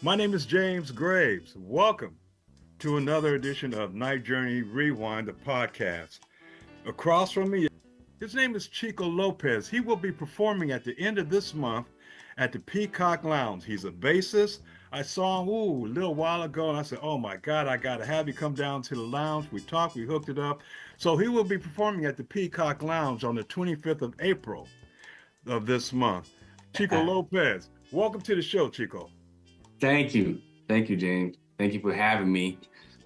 My name is James Graves. Welcome to another edition of Night Journey Rewind, the podcast. Across from me, his name is Chico Lopez. He will be performing at the end of this month at the Peacock Lounge. He's a bassist. I saw him a little while ago and I said, oh my God, I got to have you come down to the lounge. We talked, we hooked it up. So he will be performing at the Peacock Lounge on the 25th of April of this month. Chico Lopez, welcome to the show, Chico. Thank you. Thank you, James. Thank you for having me.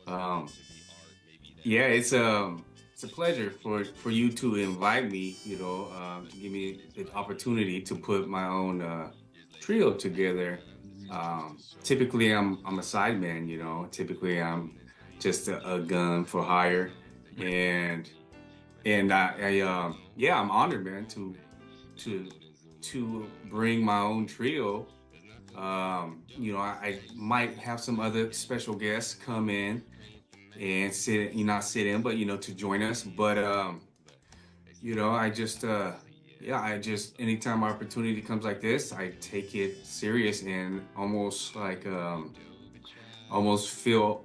Um, yeah, it's a pleasure for you to invite me, to give me the opportunity to put my own trio together. Typically I'm a sideman, typically I'm just a gun for hire. And yeah, I'm honored, man, to to bring my own trio. I might have some other special guests come in and not sit in, but to join us. But I just anytime opportunity comes like this, I take it serious and almost feel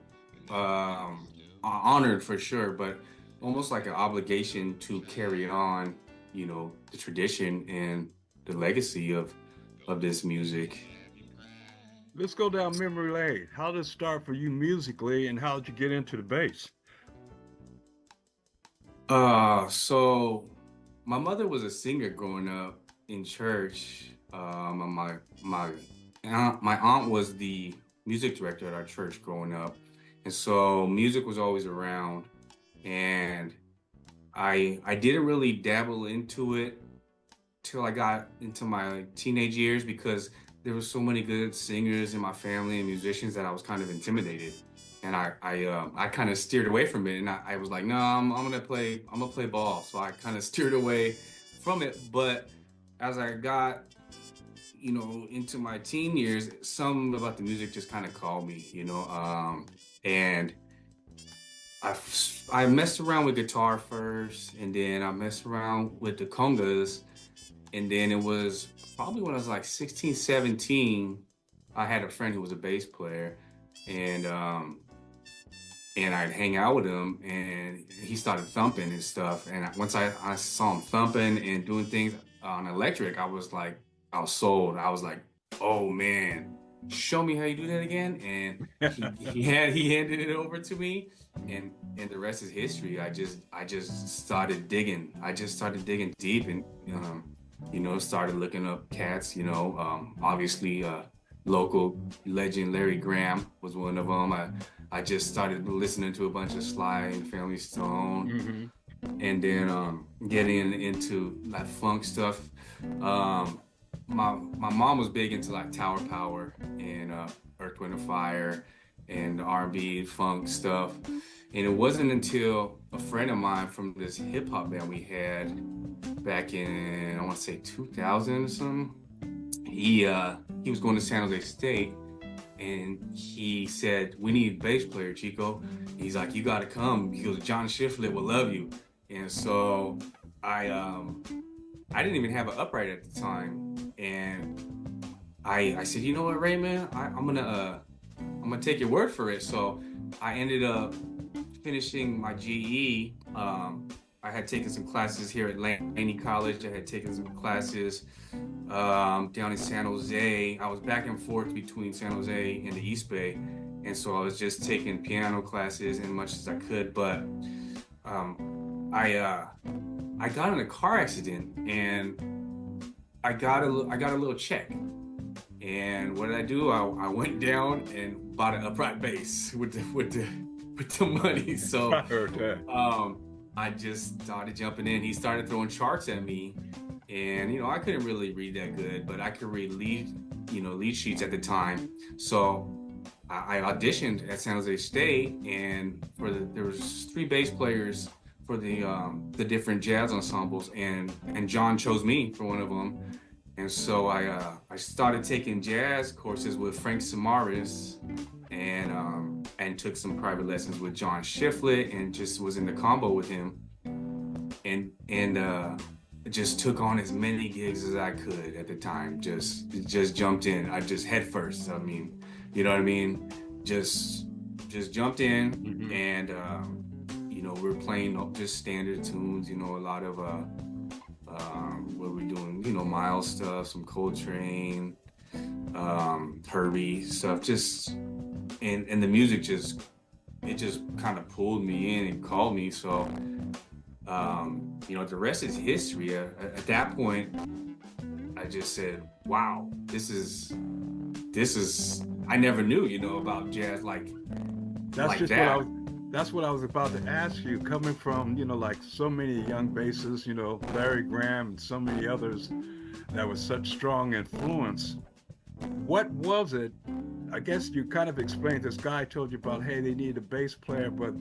honored for sure, but almost like an obligation to carry on, the tradition and the legacy of this music. Let's go down memory lane. How did it start for you musically and how did you get into the bass? So my mother was a singer growing up in church. And my aunt was the music director at our church growing up, and so music was always around. And I didn't really dabble into it till I got into my teenage years because there were so many good singers in my family and musicians that I was kind of intimidated, and I kind of steered away from it. And I was like, no, I'm gonna play ball. So I kind of steered away from it. But as I got into my teen years, something about the music just kind of called me, and I messed around with guitar first, and then I messed around with the congas. And then it was probably when I was like 16, 17, I had a friend who was a bass player, and I'd hang out with him and he started thumping and stuff. And once I saw him thumping and doing things on electric, I was sold. I was like, oh man, show me how you do that again. And he handed it over to me, and the rest is history. I just started digging. I just started digging deep, and started looking up cats, obviously local legend Larry Graham was one of them. I just started listening to a bunch of Sly and Family Stone, and then getting into like funk stuff. My mom was big into like Tower Power and Earth, Wind, and Fire and R&B funk stuff. And it wasn't until a friend of mine from this hip hop band we had back in, I want to say 2000 or something. He was going to San Jose State, and he said, we need a bass player, Chico. He's like, you got to come. He goes, John Shiflett will love you. And so I didn't even have an upright at the time, and I said, you know what, Raymond, I'm gonna take your word for it. So I ended up finishing my GE. I had taken some classes here at Laney College. I had taken some classes down in San Jose. I was back and forth between San Jose and the East Bay, and so I was just taking piano classes as much as I could. But I got in a car accident, and I got a little check. And what did I do? I went down and bought an upright bass with the money. So I heard that. I just started jumping in. He started throwing charts at me, and I couldn't really read that good, but I could read lead sheets at the time. So I auditioned at San Jose State, and there was 3 bass players for the different jazz ensembles, and John chose me for one of them. And so I started taking jazz courses with Frank Samaras, and took some private lessons with John Shiflett, and just was in the combo with him, and just took on as many gigs as I could at the time. Just jumped in. I just head first. I mean, You know what I mean? Just jumped in, Mm-hmm. and we were playing just standard tunes. A lot of what we're doing, Miles stuff, some Coltrane, Herbie stuff, just and the music just kind of pulled me in and called me. So the rest is history. At that point, I just said, wow, this is I never knew, about jazz like That's just what I that. was. That's what I was about to ask you. Coming from, like so many young bassists, Larry Graham and so many others that was such strong influence. What was it? I guess you kind of explained. This guy told you about, hey, they need a bass player, but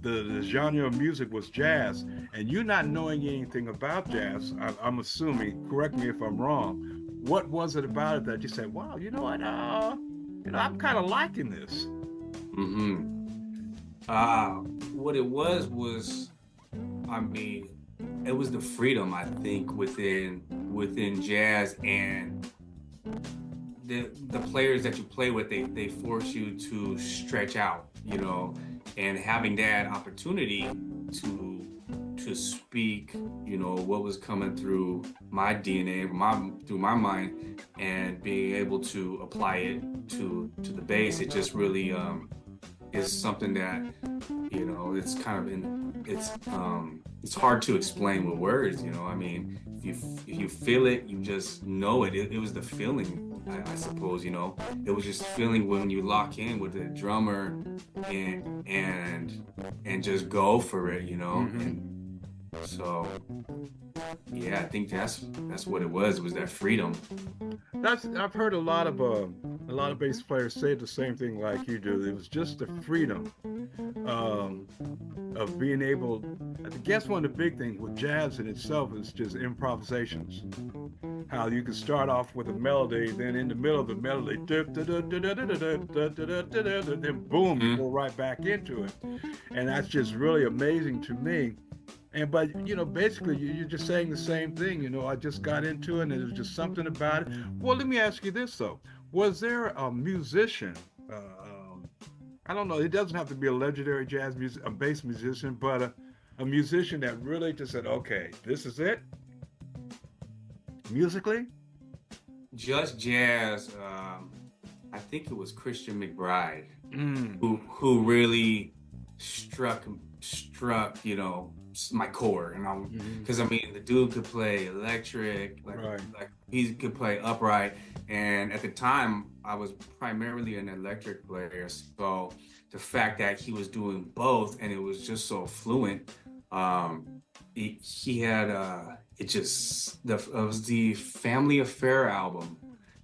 the genre of music was jazz, and you not knowing anything about jazz. I'm assuming. Correct me if I'm wrong. What was it about it that you said, wow, you know what? I'm kind of liking this. hmm what it was, I mean, it was the freedom, I think, within jazz, and the players that you play with, they force you to stretch out, and having that opportunity to speak, what was coming through my DNA, through my mind, and being able to apply it to the bass. It just really is something that, it's kind of it's hard to explain with words. I mean, if you feel it, you just know it. It was the feeling, I suppose. It was just feeling when you lock in with the drummer and just go for it. Mm-hmm. And so, yeah, I think that's what it was. It was that freedom. I've heard a lot of bass players say the same thing like you do. It was just the freedom um, of being able. I guess one of the big things with jazz in itself is just improvisations. How you can start off with a melody, then in the middle of the melody, then boom, you Mhm. go right back into it, and that's just really amazing to me. And but basically you're just saying the same thing. I just got into it, and there's just something about it. Well, let me ask you this though: was there a musician? Uh, um, I don't know. It doesn't have to be a legendary jazz music, a bass musician, but a musician that really just said, "Okay, this is it." Musically. Just jazz. I think it was Christian McBride Mm, who really struck my core, hmm. because I mean, the dude could play electric, Right. like he could play upright, and at the time I was primarily an electric player, so the fact that he was doing both and it was just so fluent. He had it was the Family Affair album.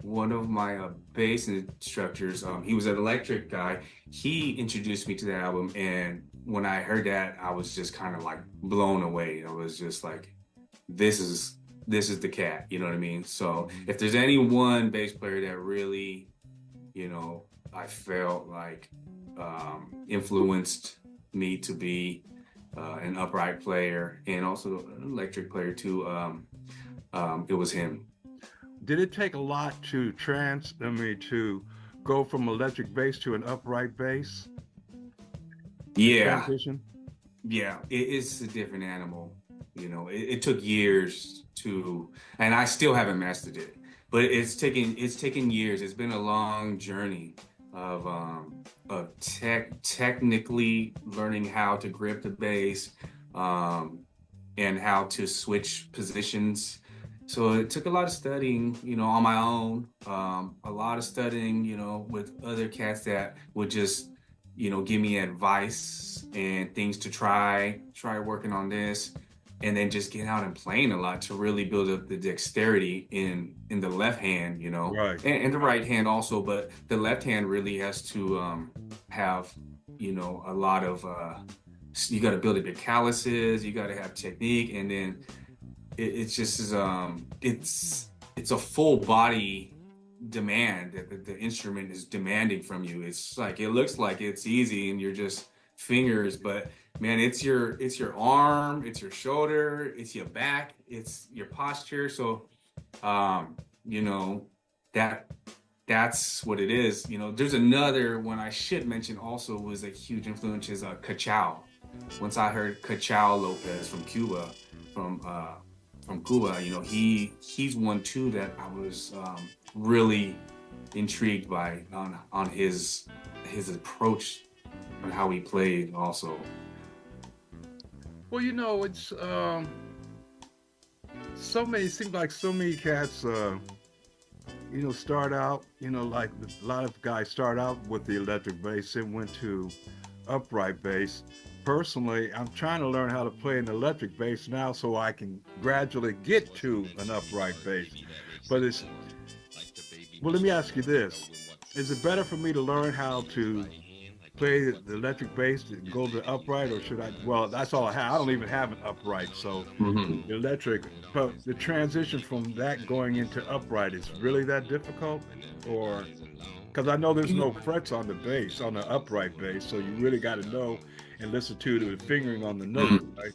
One of my bass instructors, he was an electric guy. He introduced me to the album, and when I heard that, I was just kind of like blown away. I was just like, this is the cat, you know what I mean? So Mhm. if there's any one bass player that really, I felt like influenced me to be an upright player and also an electric player too, it was him. Did it take a lot to go from electric bass to an upright bass? The Yeah, transition. yeah, it's a different animal. It took years to, and I still haven't mastered it, but it's taken years. It's been a long journey of technically learning how to grip the bass, um, and how to switch positions. So it took a lot of studying, on my own, a lot of studying, with other cats that would just, give me advice and things to try working on this, and then just get out and playing a lot to really build up the dexterity in the left hand, Right. and the right hand also, but the left hand really has to have, a lot of you got to build up your calluses, you got to have technique, and then it's just it's a full body demand that the instrument is demanding from you. It's like it looks like it's easy and you're just fingers, but man, it's your arm, it's your shoulder, it's your back, it's your posture. So um you know that that's what it is. You know, there's another one I should mention also was a huge influence is Cachao. Once I heard Cachao Lopez from from Cuba, you know, he's one too that I was really intrigued by on his approach on how he played also. Well, you know, it's so many. Seems like so many cats. Start out. Like a lot of guys start out with the electric bass and went to upright bass. Personally, I'm trying to learn how to play an electric bass now so I can gradually get to an upright bass. But it's well. Let me ask you this: is it better for me to learn how to play the electric bass to go to upright, or should I? Well, that's all I have. I don't even have an upright, so Mhm. the electric. But the transition from that going into upright is really that difficult, or because I know there's no frets on the bass on the upright bass, so you really got to know and listen to the fingering on the note, Mhm. right?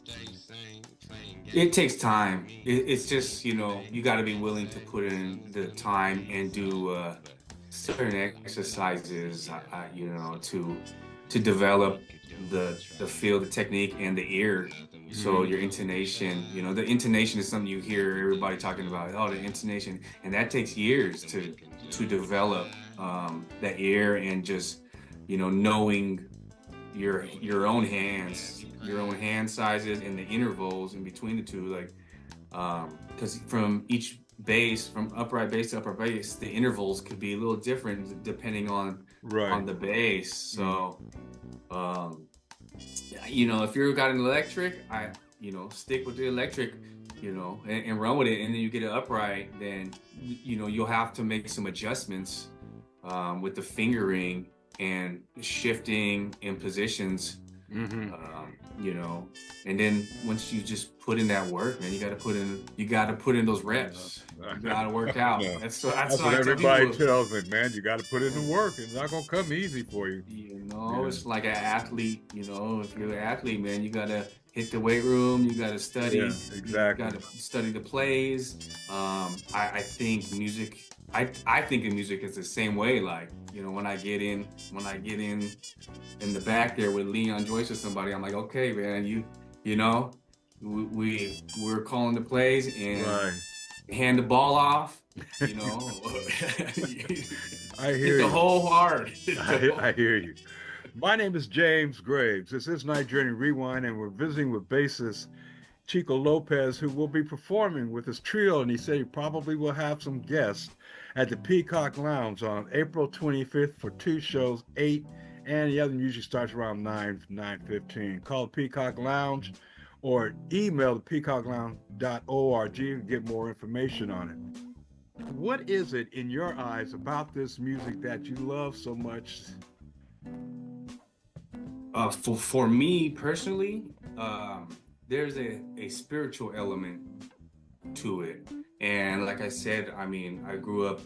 It takes time. It's just, you know, you got to be willing to put in the time and do certain exercises, you know, to develop the feel, the technique, and the ear. So Mm-hmm. your intonation, you know, the intonation is something you hear everybody talking about. Oh, the intonation, and that takes years to develop that ear and just, you know, knowing your own hand sizes and the intervals in between the two, like because from each bass, from upright bass to upright bass, the intervals could be a little different depending Right. on the bass. Mm. So um you know, if you've got an electric, I you know, stick with the electric, you know, and run with it, and then you get it upright, then you know you'll have to make some adjustments with the fingering and shifting in positions, Mm-hmm. you know, and then once you just put in that work, man, you got to put in those reps. You got to work out. No, That's that's what what I tell everybody people. tells me, man. You got to put in the work. It's not gonna come easy for you. You know, Yeah. it's like an athlete. You know, if you're an athlete, man, you gotta hit the weight room. You gotta Yeah. study. You Exactly. gotta study the plays. I think music. I think of music is the same way. Like, you know, when I get in the back there with Leon Joyce or somebody, I'm like, okay, man, you know, we're calling the plays and Right. hand the ball off. You know, I hit hear the you. hole hard. Hit the I hole. hear you. My name is James Graves. This is Night Journey Rewind, and we're visiting with bassist Chico Lopez, who will be performing with his trio, and he said he probably will have some guests at the Peacock Lounge on April 25th for two shows, 8, and the other usually starts around 9:15. Call Peacock Lounge or email the peacocklounge.org to get more information on it. What is it in your eyes about this music that you love so much? For me personally, there's a spiritual element to it, and like I said, I mean, I grew up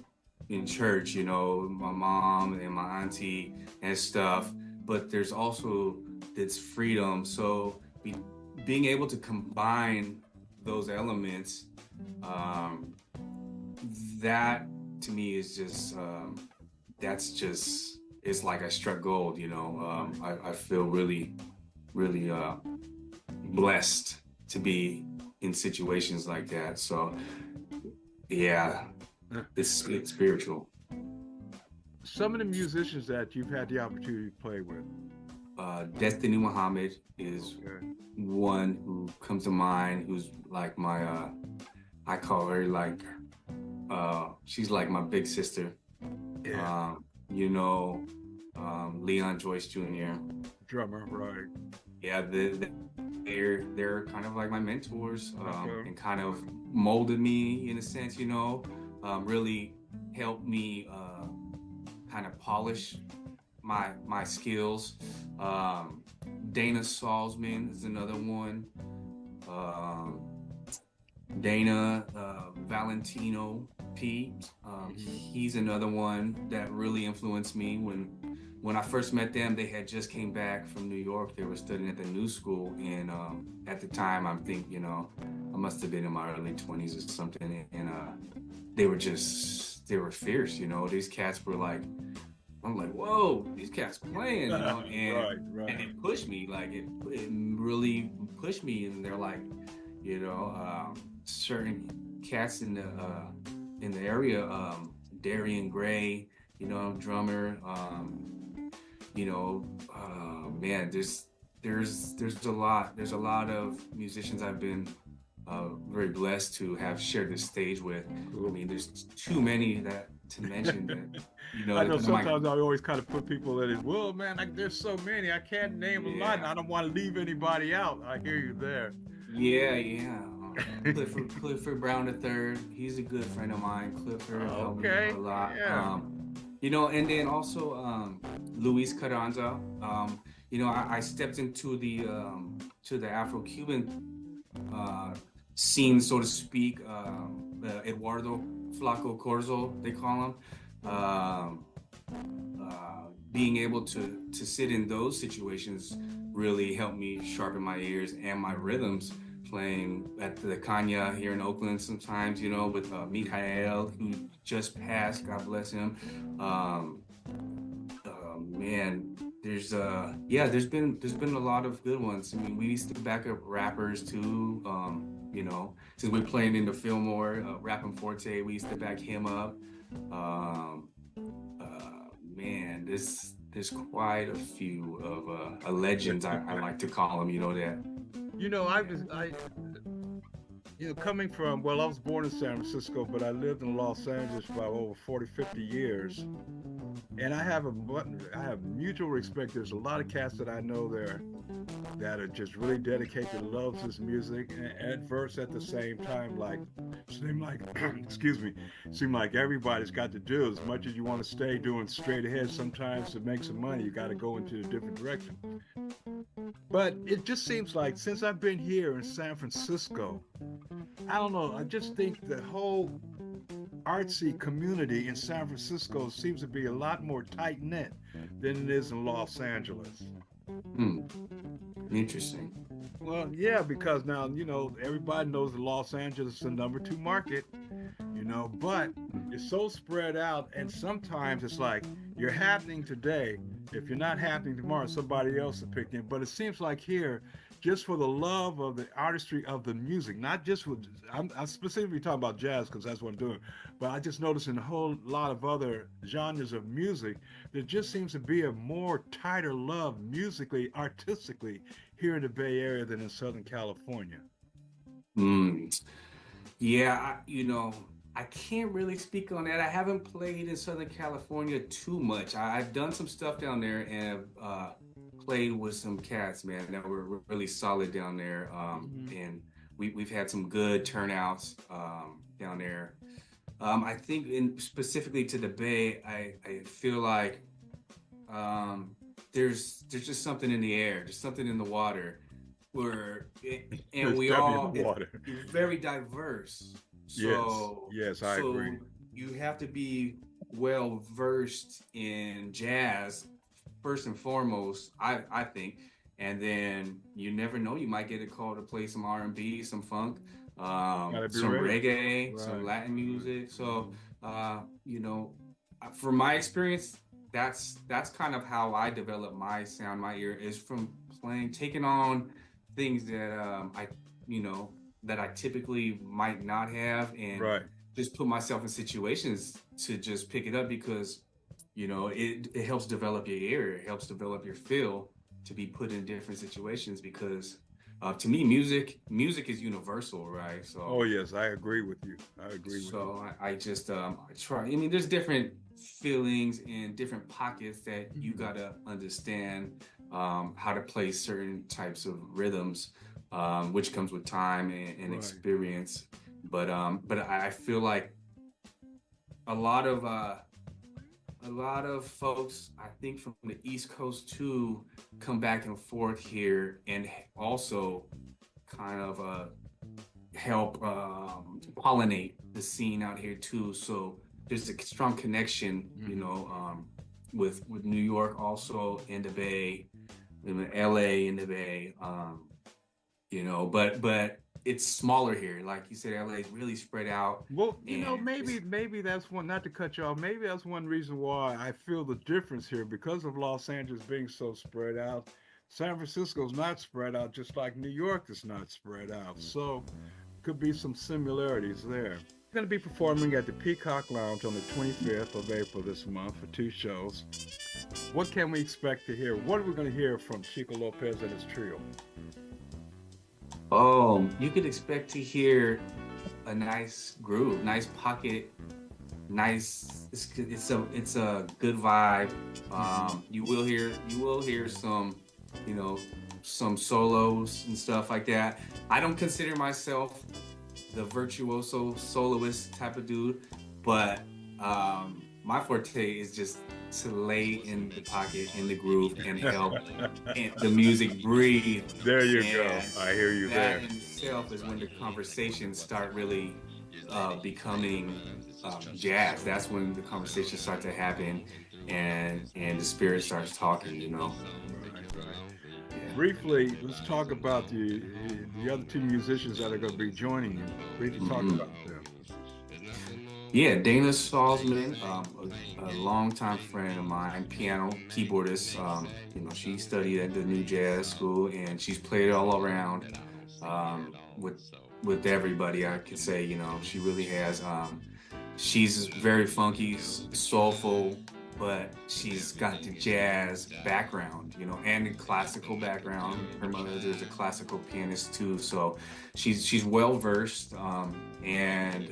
in church, you know, my mom and my auntie and stuff, but there's also this freedom. So being able to combine those elements, um, that to me is just that's just it's like I struck gold, you know. Right. I feel really blessed to be in situations like that. So yeah, it's spiritual. Some of the musicians that you've had the opportunity to play with. Destiny Muhammad is Okay. one who comes to mind, who's like my I call her like she's like my big sister. Yeah. You know, Leon Joyce Jr. Drummer, right. Yeah, they're kind of like my mentors, Okay. and kind of molded me in a sense, you know, really helped me kind of polish my skills. Um, Dana Salzman is another one. Um, Dana Valentino Pete. Mm-hmm. He's another one that really influenced me. When I first met them, they had just came back from New York. They were studying at the New School, and at the time, I'm thinking, you know, I must have been in my early 20s or something, and they were just they were fierce, you know. These cats were like, I'm like, whoa, these cats playing, you know, Right, and right. it pushed me, like it really pushed me, and they're like, you know, certain cats in the area, Darian Gray, you know, drummer, you know, man, there's a lot of musicians I've been very blessed to have shared this stage with. I Cool. mean, there's too many that to mention that, you know, I know that my sometimes I always kind of put people in it. Well, man, there's so many. I can't name a lot, and yeah, I don't want to leave anybody out. I hear you there. yeah. Clifford Brown III, he's a good friend of mine. Clifford helped me a Okay. lot. Yeah. You know, and then also Luis Carranza. You know, I stepped into the to the Afro-Cuban uh, scene, so to speak. Eduardo Flaco Corzo, they call him. Being able to sit in those situations really helped me sharpen my ears and my rhythms. Playing at the Kanya here in Oakland sometimes, you know, with Mikhail, who just passed, God bless him. Um, Man, there's been a lot of good ones. I mean, we used to back up rappers too. You know, since we're playing in the Fillmore, Rapping Forte, we used to back him up. Um, Man, there's quite a few of legends, I like to call them. You know that. You know, coming from, well, I was born in San Francisco, but I lived in Los Angeles for over 40, 50 years. And I have mutual respect. There's a lot of cats that I know there that are just really dedicated, loves this music, and adverse at the same time. Like, seem like, excuse me, seem like everybody's got to do as much as you want to stay doing straight ahead. Sometimes to make some money, you got to go into a different direction. But it just seems like since I've been here in San Francisco, I don't know. I just think the whole artsy community in San Francisco seems to be a lot more tight knit than it is in Los Angeles. Hmm, interesting. Well, yeah, because now, everybody knows that Los Angeles is the number two market, but it's so spread out. And sometimes it's like you're happening today. If you're not happening tomorrow, somebody else will pick in. But it seems like here, just for the love of the artistry of the music, not just with, I'm specifically talking about jazz because that's what I'm doing, but I just noticed in a whole lot of other genres of music, there just seems to be a more tighter love musically, artistically here in the Bay Area than in Southern California. Hmm. Yeah, you know, I can't really speak on that. I haven't played in Southern California too much. I've done some stuff down there and played with some cats, man, that were really solid down there. Mm-hmm. And we've had some good turnouts down there. I think in specifically to the Bay, I feel like um, there's just something in the air, there's something in the water where and It's we definitely in the all water. it's very diverse. Yes, So yes, I so agree. you have to be well versed in jazz first and foremost, I think. And then you never know, you might get a call to play some R&B, some funk, Gotta be some ready. reggae, some Right. Latin music. So you know, from my experience, that's kind of how I develop my sound, my ear is from playing, taking on things that you know, that I typically might not have, and Right. just put myself in situations to just pick it up because you know it helps develop your ear, it helps develop your feel to be put in different situations because to me music is universal, right? Oh yes, I agree with you. I agree with you. I just I try. I mean, there's different feelings and different pockets that you Mhm. gotta understand how to play certain types of rhythms, which comes with time and Right. experience. But I feel like a lot of a lot of folks, I think from the East Coast too, come back and forth here and also kind of help pollinate the scene out here too. So there's a strong connection, you Hmm. know, with New York also in the Bay, in LA in the Bay. but it's smaller here. Like you said, LA is really spread out, Well, and it's maybe that's one, not to cut you off, maybe that's one reason why I feel the difference here because of Los Angeles being so spread out. San Francisco's not spread out, just like New York is not spread out. So could be some similarities there. Going to be performing at the Peacock Lounge on the 25th of April this month for 2 shows. What can we expect to hear? What are we going to hear from Chico Lopez and his trio? you could expect to hear a nice groove, nice pocket, nice. It's a good vibe. You will hear some, you know, some solos and stuff like that. I don't consider myself the virtuoso soloist type of dude, but my forte is just to lay in the pocket, in the groove, and help and the music breathe. There you go. And I hear you that there. in itself is when the conversations start really becoming jazz. That's when the conversations start to happen, and the spirit starts talking. Right, right. Yeah. Briefly, let's talk about the other two musicians that are going to be joining you. Briefly talk hmm about them. Yeah, Dana Salzman, a longtime friend of mine, piano keyboardist. She studied at the New Jazz School, and she's played all around with everybody. I could say, she really has. She's very funky, soulful, but she's got the jazz background, and the classical background. Her mother is a classical pianist too, so she's well versed. And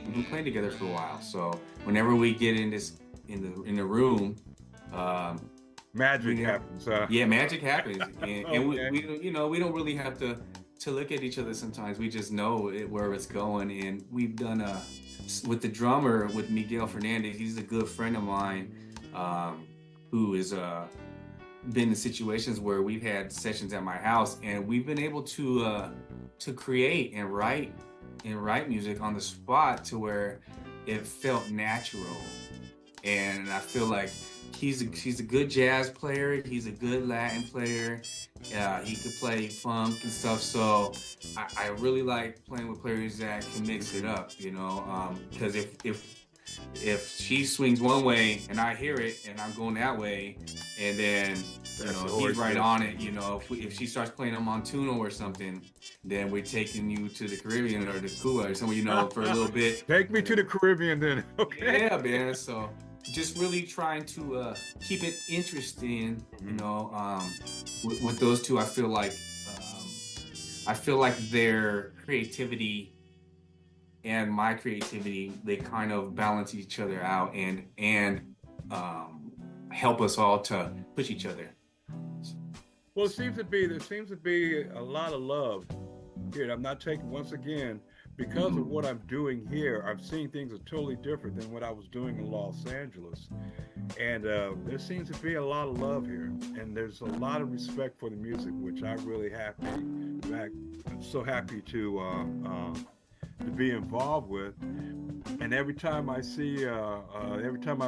we've been playing together for a while. So whenever we get in the room, um, we Magic never, happens. yeah, magic happens, and we, Okay. we don't- we don't really have to look at each other. Sometimes we just know where it's going, and we've done with the drummer, with Miguel Fernandez. He's a good friend of mine, um, who is been in situations where we've had sessions at my house, and we've been able to create and write music on the spot to where it felt natural. And I feel like he's a good jazz player. He's a good Latin player. He could play funk and stuff. So I really like playing with players that can mix it up. Because if she swings one way and I hear it and I'm going that way, and then That's he's always right good. on it. If she starts playing a montuno or something, then we're taking you to the Caribbean or the Cuba or somewhere, for a little bit. Take me to the Caribbean then. Okay. Yeah, man. So just really trying to keep it interesting. Mhm. With those two, I feel like their creativity and my creativity, they kind of balance each other out, and help us all to push each other. Well, there seems to be a lot of love here. I'm not taking once again because of hmm what I'm doing here. I'm seeing things are totally different than what I was doing in Los Angeles, and there seems to be a lot of love here, and there's a lot of respect for the music, which I'm really happy. I'm so happy to be involved with. And every time I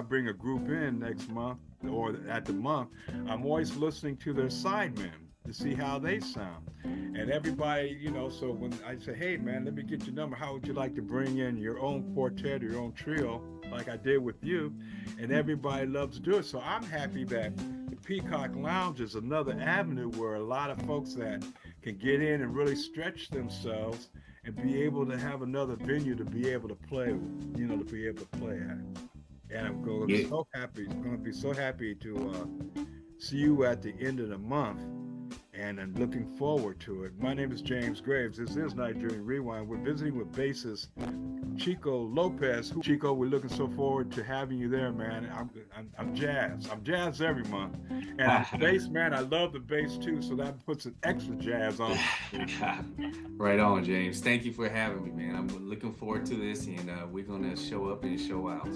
bring a group in next month or at the month, I'm always listening to their sidemen to see how they sound. And everybody, so when I say, hey man, let me get your number, how would you like to bring in your own quartet or your own trio, like I did with you? And everybody loves to do it. So I'm happy that the Peacock Lounge is another avenue where a lot of folks that can get in and really stretch themselves and be able to have another venue to be able to play, to be able to play at. And I'm Yeah. going to be so happy to see you at the end of the month. And I'm looking forward to it. My name is James Graves. This is Nigerian Rewind. We're visiting with bassist Chico Lopez. Chico, we're looking so forward to having you there, man. I'm jazz. I'm jazz every month. And I'm bass, man. I love the bass too, so that puts an extra jazz on it. Right on, James. Thank you for having me, man. I'm looking forward to this, and we're gonna show up and show out.